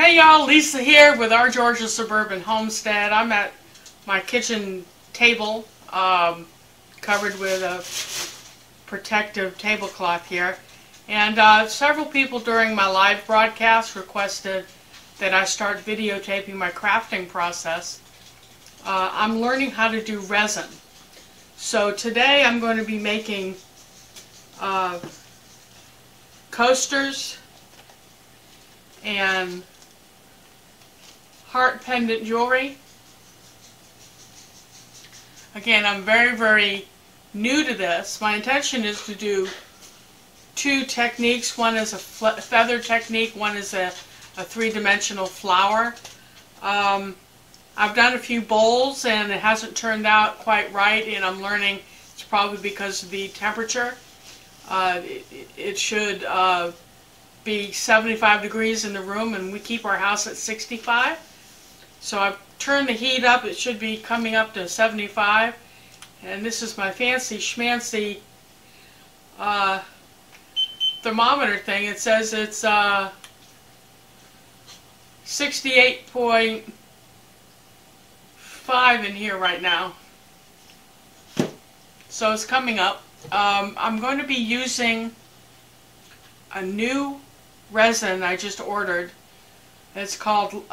Hey y'all, Lisa here with Our Georgia Suburban Homestead. I'm at my kitchen table, covered with a protective tablecloth here. And several people during my live broadcast requested that I start videotaping my crafting process. I'm learning how to do resin. So today I'm going to be making coasters and heart pendant jewelry. Again, I'm very new to this. My intention is to do two techniques. One is a feather technique, one is a three-dimensional flower. I've done a few bowls and it hasn't turned out quite right, and I'm learning it's probably because of the temperature. It should be 75 degrees in the room, and we keep our house at 65. So I've turned the heat up. It should be coming up to 75. And this is my fancy schmancy thermometer thing. It says it's 68.5 in here right now. So it's coming up. I'm going to be using a new resin I just ordered. It's called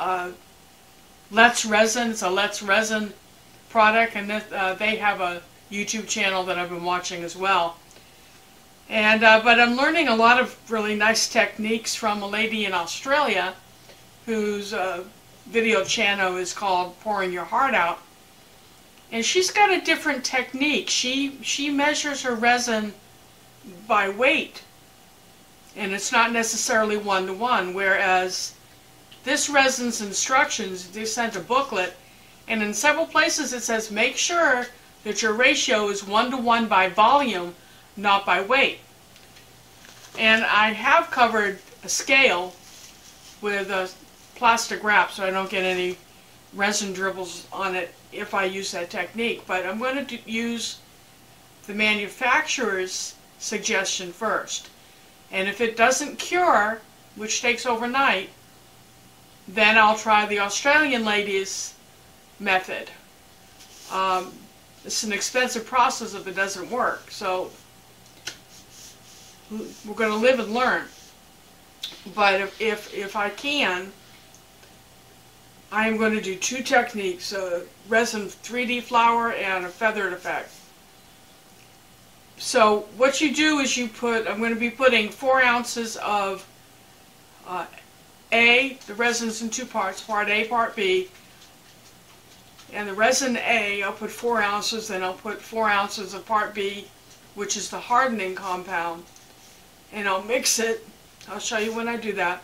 Let's Resin. It's a Let's Resin product, and they have a YouTube channel that I've been watching as well. And but I'm learning a lot of really nice techniques from a lady in Australia whose video channel is called Pouring Your Heart Out. And she's got a different technique. She measures her resin by weight, and it's not necessarily one-to-one, whereas this resin's instructions, they sent a booklet, and in several places it says make sure that your ratio is 1-to-1 by volume, not by weight. And I have covered a scale with a plastic wrap so I don't get any resin dribbles on it if I use that technique. But I'm going to use the manufacturer's suggestion first. And if it doesn't cure, which takes overnight, then I'll try the Australian lady's method. It's an expensive process if it doesn't work. So we're going to live and learn. But if I can, I am going to do two techniques, a resin 3D flower and a feathered effect. So what you do is you put, I'm going to be putting 4 ounces of the resin's in two parts, part A, part B. And the resin A, I'll put 4 ounces, then I'll put 4 ounces of part B, which is the hardening compound. And I'll mix it, I'll show you when I do that,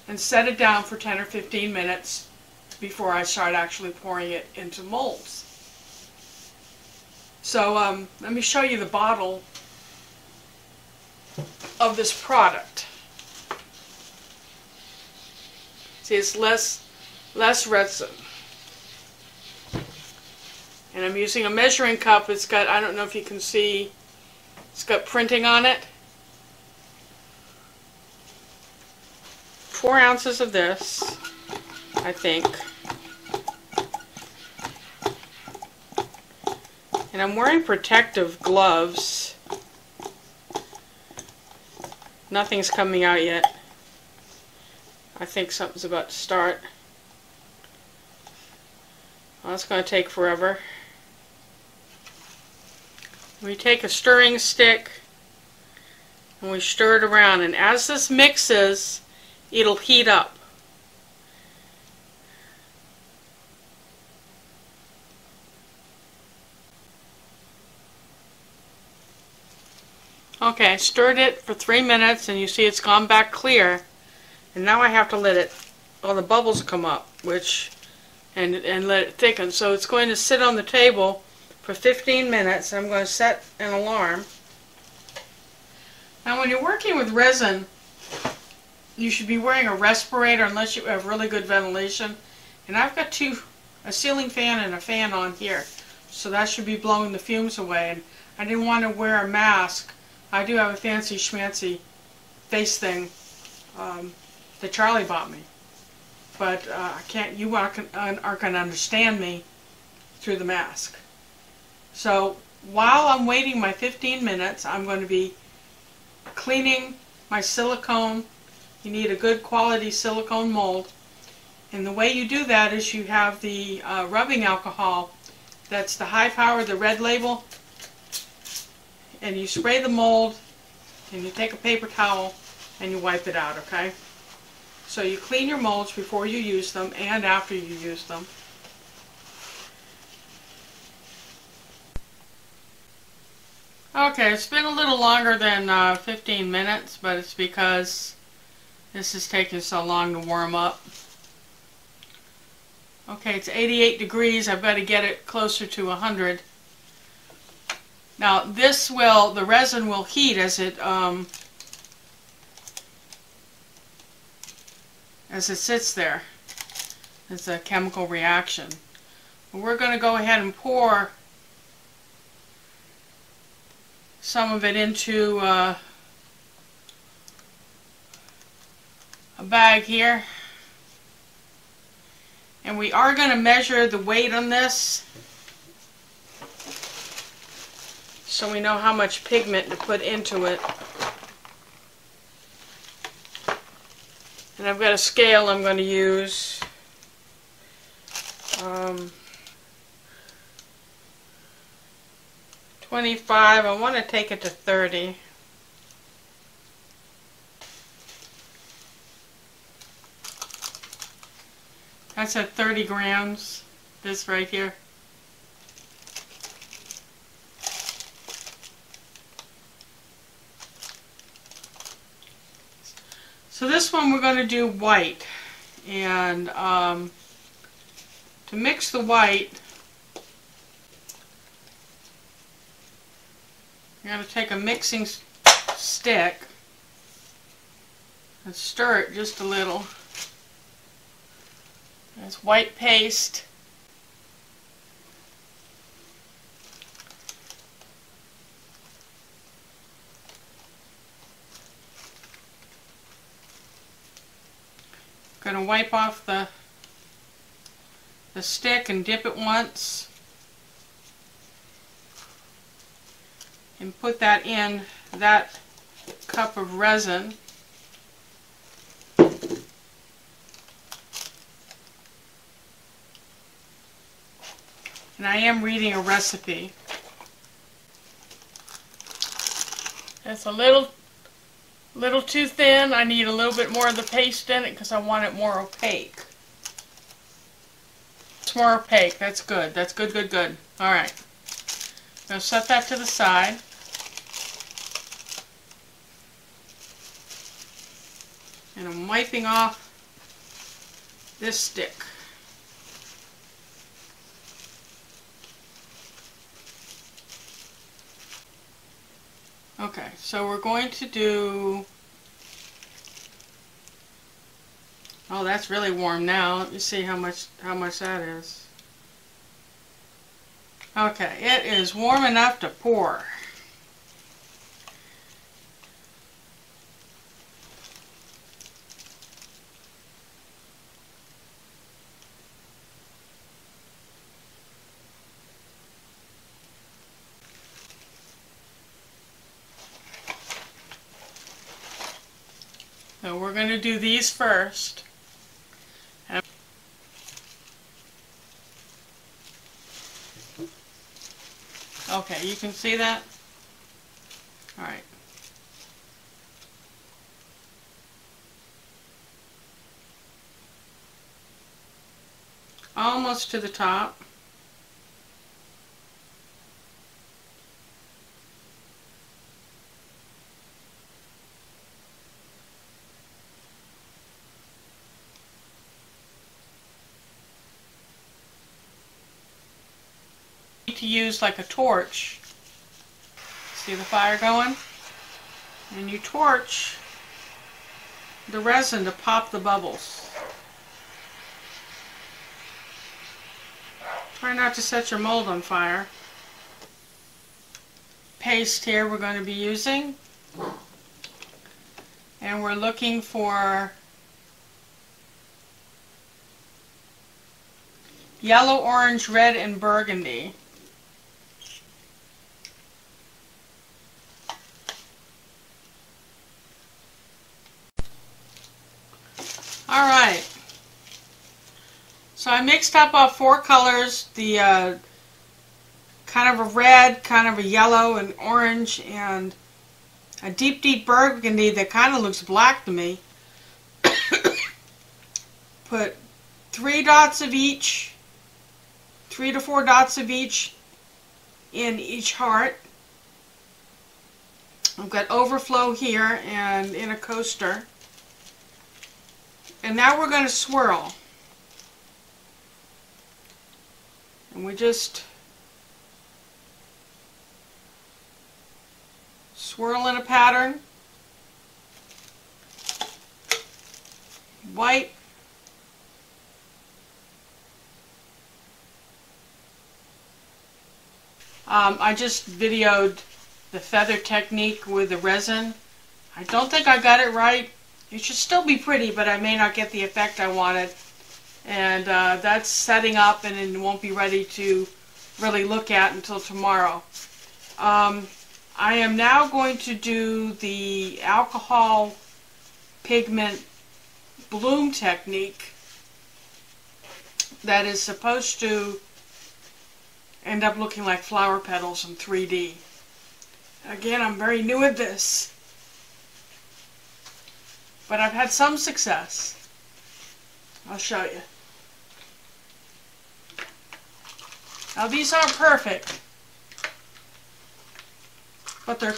and set it down for 10 or 15 minutes before I start actually pouring it into molds. So let me show you the bottle of this product. See, it's less resin. And I'm using a measuring cup. It's got, I don't know if you can see, it's got printing on it. 4 ounces of this, I think. And I'm wearing protective gloves. Nothing's coming out yet. I think something's about to start. Well, it's going to take forever. We take a stirring stick and we stir it around, and as this mixes, it'll heat up. Okay, I stirred it for 3 minutes and you see it's gone back clear. And now I have to let it, all the bubbles come up, and let it thicken. So it's going to sit on the table for 15 minutes. I'm going to set an alarm. Now when you're working with resin, you should be wearing a respirator unless you have really good ventilation. And I've got a ceiling fan and a fan on here, so that should be blowing the fumes away. And I didn't want to wear a mask. I do have a fancy schmancy face thing that Charlie bought me. but I can't. You aren't going to understand me through the mask. So while I'm waiting my 15 minutes, I'm going to be cleaning my silicone. You need a good quality silicone mold. And the way you do that is you have the rubbing alcohol. That's the high power, the red label. And you spray the mold, and you take a paper towel, and you wipe it out, okay? So you clean your molds before you use them and after you use them. Okay, it's been a little longer than 15 minutes, but it's because this is taking so long to warm up. Okay, it's 88 degrees. I've got to get it closer to 100. Now the resin will heat as it sits there. It's a chemical reaction. We're going to go ahead and pour some of it into a bag here. And we are going to measure the weight on this so we know how much pigment to put into it. And I've got a scale I'm going to use. 25. I want to take it to 30. That's at 30 grams, this right here. So this one we're going to do white. And to mix the white, you're going to take a mixing stick and stir it just a little. It's white paste. Going to wipe off the stick and dip it once. And put that in that cup of resin. And I am reading a recipe. It's a little too thin. I need a little bit more of the paste in it because I want it more opaque. It's more opaque. That's good. That's good, good, good. Alright. I'm going to set that to the side. And I'm wiping off this stick. Okay, so we're going to do... Oh, that's really warm now. Let me see how much that is. Okay, it is warm enough to pour. So we're going to do these first. Okay, you can see that? Alright. Almost to the top. To use like a torch. See the fire going? And you torch the resin to pop the bubbles. Try not to set your mold on fire. Paste here we're going to be using. And we're looking for yellow, orange, red, and burgundy. Alright, so I mixed up all 4 colors, the kind of a red, kind of a yellow and orange, and a deep, deep burgundy that kind of looks black to me. Put 3 dots of each, 3 to 4 dots of each in each heart. I've got overflow here and in a coaster. And now we're going to swirl. And we just swirl in a pattern. White. I just videoed the feather technique with the resin. I don't think I got it right. It should still be pretty, but I may not get the effect I wanted. And that's setting up, and it won't be ready to really look at until tomorrow. I am now going to do the alcohol pigment bloom technique that is supposed to end up looking like flower petals in 3D. Again, I'm very new at this, but I've had some success. I'll show you. Now these aren't perfect, but they're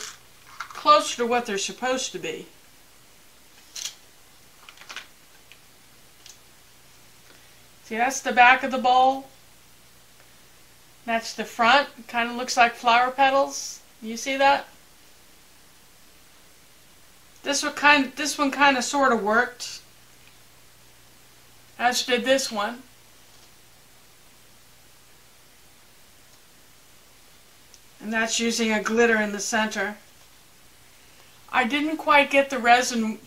closer to what they're supposed to be. See, that's the back of the bowl. That's the front. It kind of looks like flower petals. You see that? This one kind of sort of worked, as did this one. And that's using a glitter in the center. I didn't quite get the resin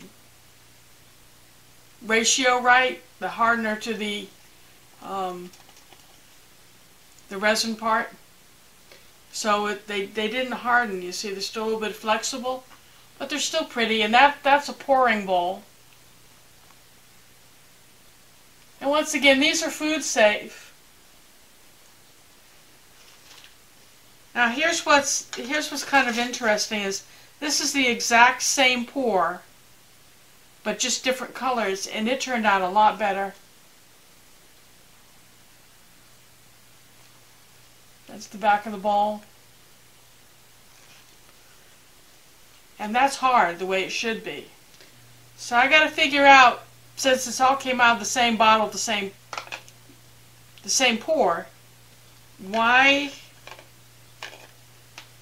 ratio right, the hardener to the resin part. So they didn't harden. You see, they're still a little bit flexible, but they're still pretty. And that's a pouring bowl. And once again, these are food safe. Now here's what's kind of interesting is this is the exact same pour, but just different colors, and it turned out a lot better. That's the back of the bowl. And that's hard, the way it should be. So I got to figure out, since this all came out of the same bottle, the same pour, why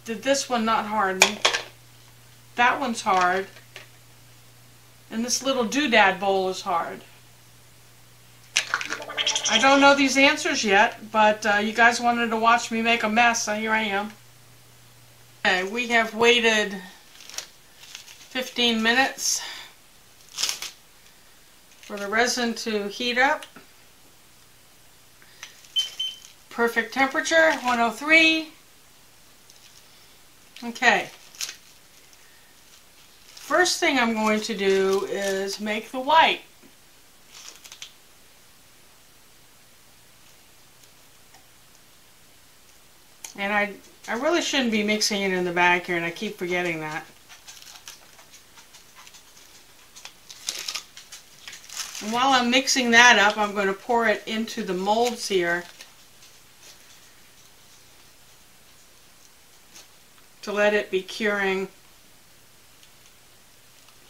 did this one not harden? That one's hard. And this little doodad bowl is hard. I don't know these answers yet, but you guys wanted to watch me make a mess, so here I am. Okay, we have waited 15 minutes for the resin to heat up. Perfect temperature, 103. Okay. First thing I'm going to do is make the white. And I really shouldn't be mixing it in the bag here, and I keep forgetting that. And while I'm mixing that up, I'm going to pour it into the molds here to let it be curing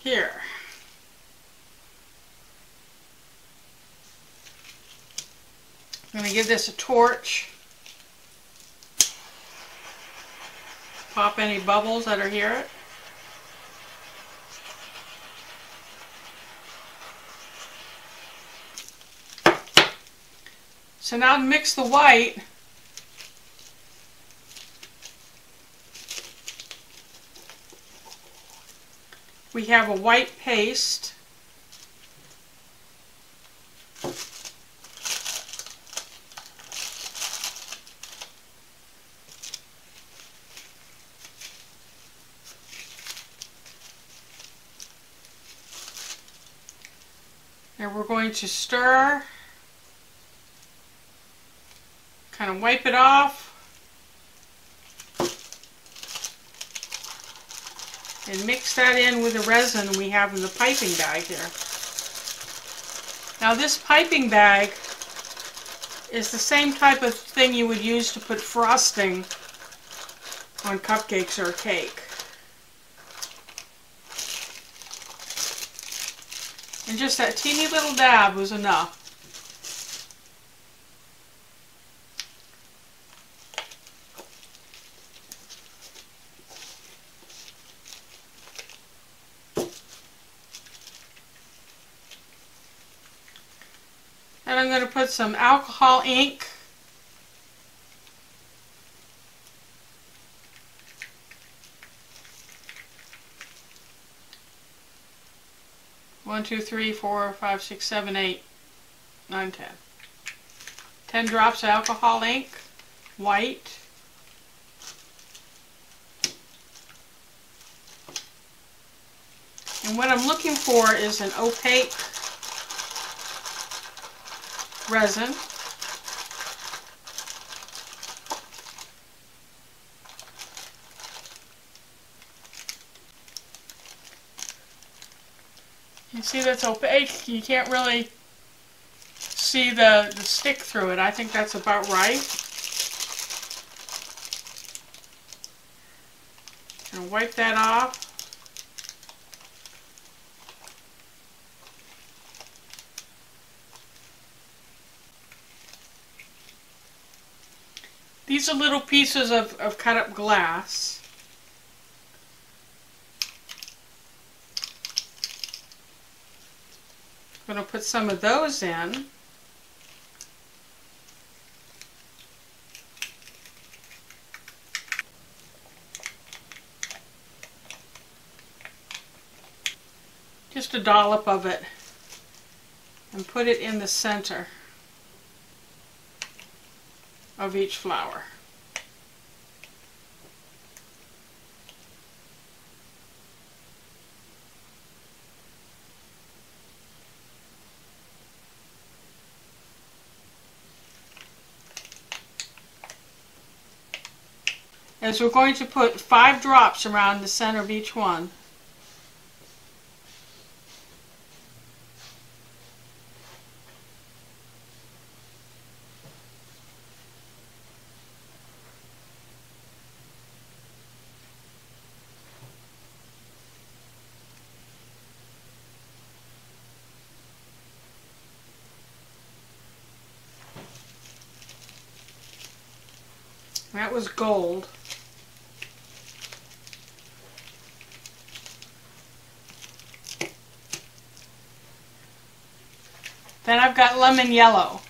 here. I'm going to give this a torch. Pop any bubbles that are here. So now to mix the white, we have a white paste. And we're going to stir, kind of wipe it off, and mix that in with the resin we have in the piping bag here. Now this piping bag is the same type of thing you would use to put frosting on cupcakes or a cake. And just that teeny little dab was enough. And I'm going to put some alcohol ink . One, 2, 3, 4, 5, 6, 7, 8, 9, 10. 10 drops of alcohol ink, white. And what I'm looking for is an opaque resin. You see that's opaque, you can't really see the stick through it. I think that's about right. And wipe that off. These are little pieces of cut up glass. I'm going to put some of those in. Just a dollop of it. And put it in the center of each flower. As we're going to put 5 drops around the center of each one. That was gold. Then I've got lemon yellow.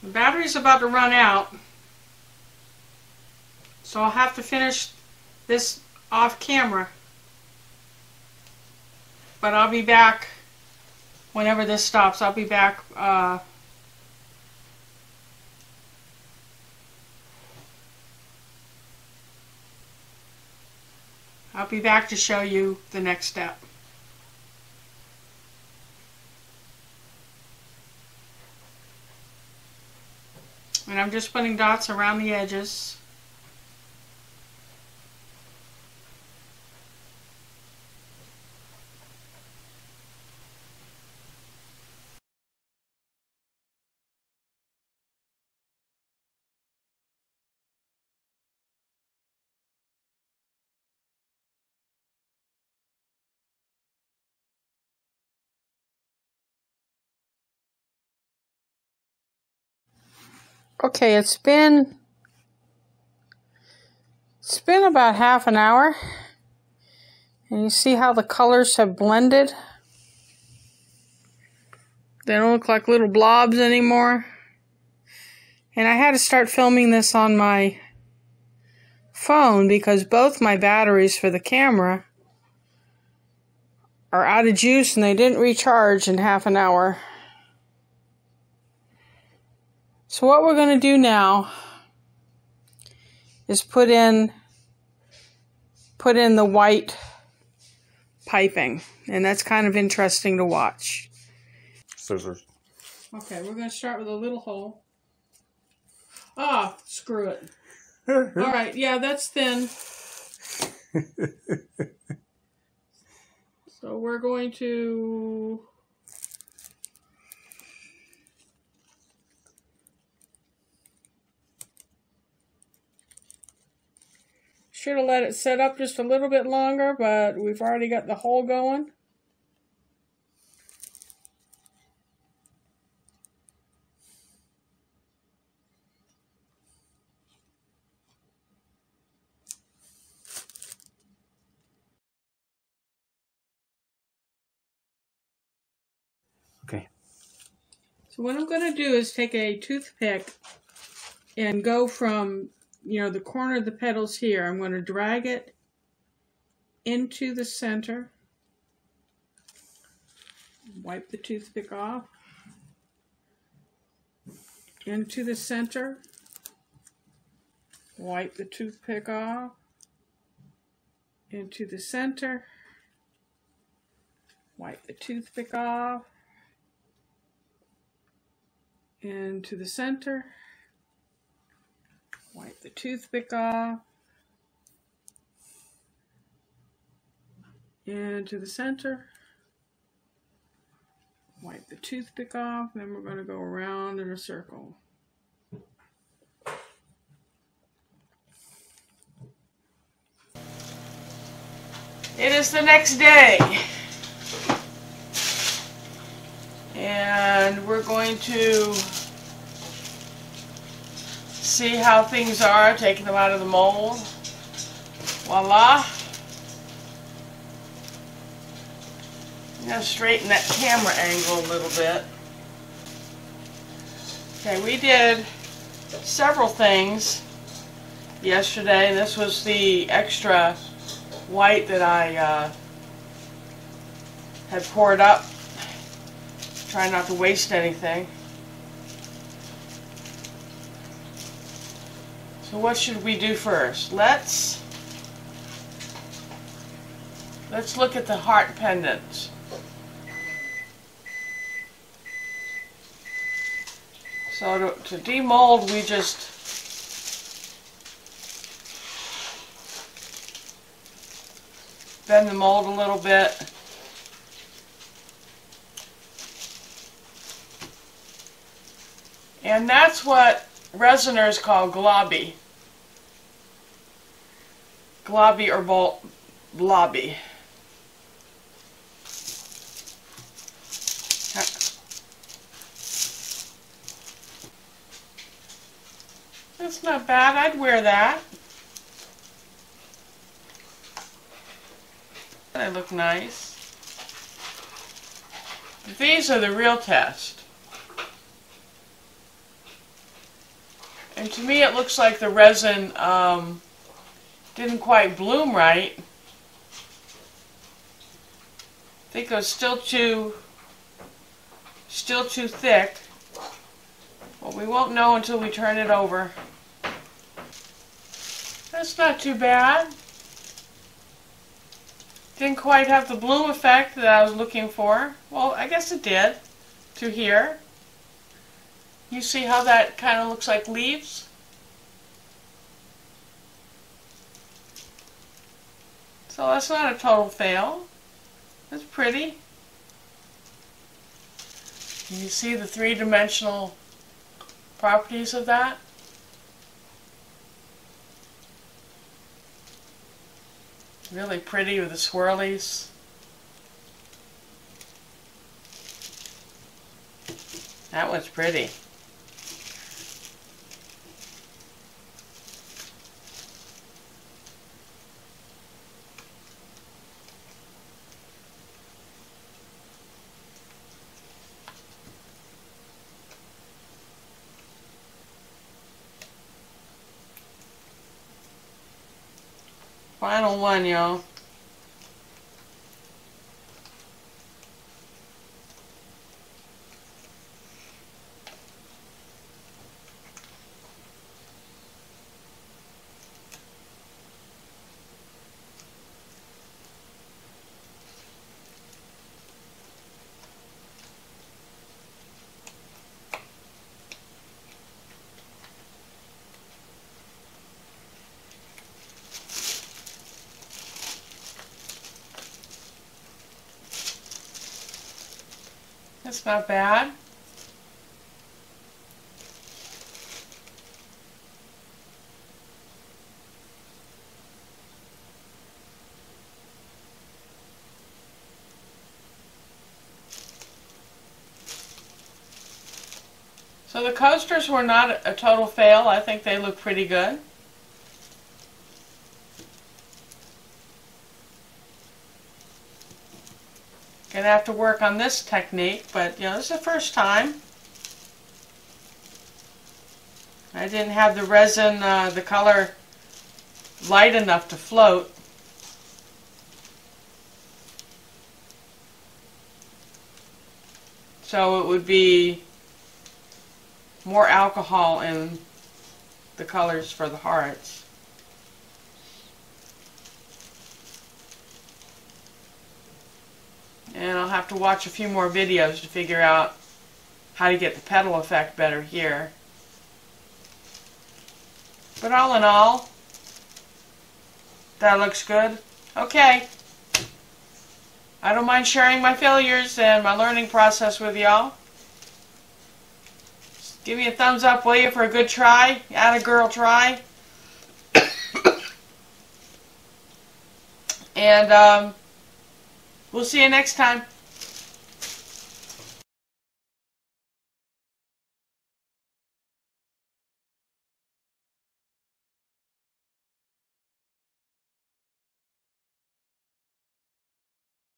The battery's about to run out, so I'll have to finish this off camera. But I'll be back whenever this stops. I'll be back to show you the next step. And I'm just putting dots around the edges. Okay, it's been about half an hour, and you see how the colors have blended? They don't look like little blobs anymore. And I had to start filming this on my phone because both my batteries for the camera are out of juice and they didn't recharge in half an hour. So what we're going to do now is put in the white piping, and that's kind of interesting to watch. Scissors. Okay, we're going to start with a little hole. Ah, screw it. All right, yeah, that's thin. So we're going to should have let it set up just a little bit longer, but we've already got the hole going. Okay. So what I'm going to do is take a toothpick and go from, the corner of the petals here. I'm going to drag it into the center. Wipe the toothpick off. Into the center. Wipe the toothpick off. Into the center. Wipe the toothpick off. Into the center. Wipe the toothpick off. Into the center. Wipe the toothpick off. Then we're going to go around in a circle. It is the next day. And we're going to see how things are, taking them out of the mold. Voila. I'm going to straighten that camera angle a little bit. Okay, we did several things yesterday. This was the extra white that I had poured up. Try not to waste anything. So what should we do first? Let's look at the heart pendants. So to demold, we just bend the mold a little bit. And that's what resiners call globby. Globby or blobby. That's not bad. I'd wear that. They look nice. These are the real test. And to me it looks like the resin didn't quite bloom right. I think it was still too thick. Well, we won't know until we turn it over. That's not too bad. Didn't quite have the bloom effect that I was looking for. Well, I guess it did. To here. You see how that kind of looks like leaves? So that's not a total fail. That's pretty. Can you see the three-dimensional properties of that? Really pretty with the swirlies. That one's pretty. Final one, y'all. That's not bad. So the coasters were not a total fail. I think they look pretty good. Gonna have to work on this technique, but you know, this is the first time. I didn't have the resin, the color light enough to float. So it would be more alcohol in the colors for the hearts. And I'll have to watch a few more videos to figure out how to get the petal effect better here. But all in all, that looks good. Okay. I don't mind sharing my failures and my learning process with y'all. Give me a thumbs up, will you, for a good try? Atta girl try. And we'll see you next time.